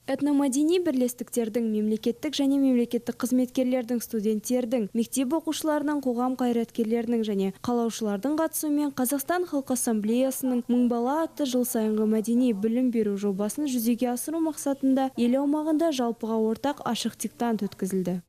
Этномәдени бірлестіктердің, мемлекеттік және мемлекеттік қызметкерлердің, студенттердің, мектеп оқушыларының, қоғам қайраткерлерінің және қалаушылардың қатысуымен Қазақстан Халқы Ассамблеясының «Мың бала» атты жыл сайынғы мәдени білім беру жобасын жүзеге асыру мақсатында ел аумағында жалпыға ортақ ашық диктант өткізілді.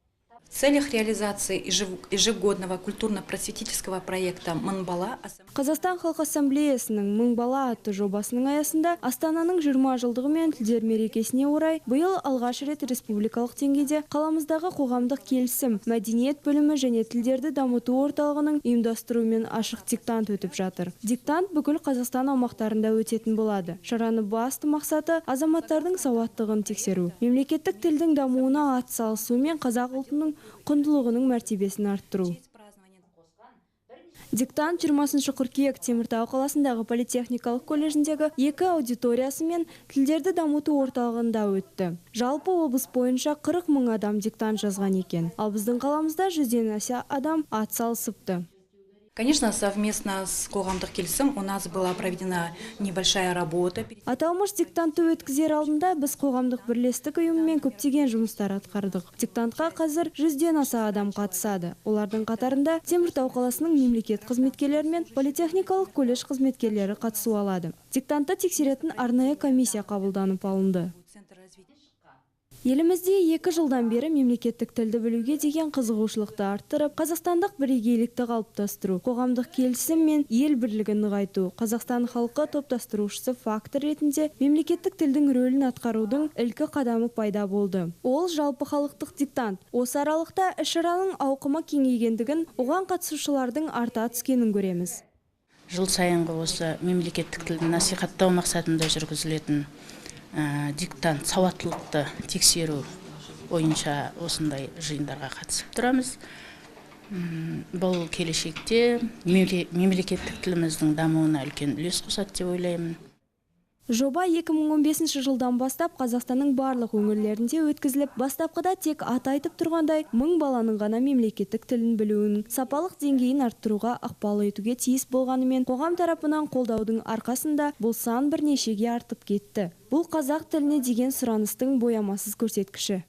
В целях реализации ежегодного культурно-просветительского проекта «Мың бала» Қазақстан Халқы Ассамблеясының «Мың бала» атты жобасының аясында Астананың 20 жылдығы мен тілдер мерекесіне орай биыл алғаш рет республикалық деңгейде қаламыздағы қоғамдық келісім, мәдениет бөлімі және тілдерді дамыту орталығының ұйымдастыруымен ашық диктант өтіп жатыр. Диктант бүкіл Қазақстан аумақтарында өтетін болады. Шараны басты мақсаты азаматтардың сауаттығын тексеру, мемлекеттік тілдің дамуына атсалысу мен қазақ ұлтының құндылығының мәртебесін арттыру. Диктант 20 қыркүйек Теміртау қаласындағы политехникалық колледжіндегі 2 аудиториясы мен тілдерді дамыту орталығында өтті. Жалпы облыс бойынша 40 мың адам диктант жазған екен. Ал біздің қаламызда 100-ден аса адам атсалысыпты. Конечно, совместно с қоғамдық келісім у нас была проведена небольшая работа. Аталмыш диктантты өткізер алдында біз қоғамдық бірлестік ұйымымен көптеген жұмыстар атқардық. Диктантқа қазір 100-ден аса адам қатысады. Олардың қатарында Теміртау қаласының мемлекет қызметкерлері мен политехникалық колледж қызметкерлері қатысу алады. Диктантты тексеретін арнайы комиссия қабылданып алынды. Елімізде 2 жылдан бері мемлекеттік тілді білуге деген қызығушылықты арттырып, қазақстандық бірегейлікті қалыптастыру, қоғамдық келісім мен ел бірлігін нығайту, Қазақстан халқы топтастырушысы фактор ретінде мемлекеттік тілдің рөлін атқарудың ілкі қадамы пайда болды. Ол жалпы халықтық диктант. Осы аралықта іс-шараның ауқымы кеңейгендігін, оған қатысушылардың арта түскенін көреміз. Жыл сайынғы осы мемлекеттік тілді насихаттау мақсатында жүргізілетін диктант сауаттылықты тексеру бойынша осындай жиындарға қатысып тұрамыз. Бұл келешекте мемлекеттік тіліміздің дамуына үлкен үлес қосады деп ойлаймын. Жоба 2015 жылдан бастап Қазақстанның барлық өңірлерінде өткізіліп, бастапқыда тек аты айтып тұрғандай 1000 баланың ғана мемлекеттік тілін білуінің сапалық деңгейін арттыруға ықпал етуге тиіс болғанымен, қоғам тарапынан қолдаудың арқасында бұл сан бірнешеге артып кетті. Бұл қазақ тіліне деген сұраныстың боямасыз көрсеткіші.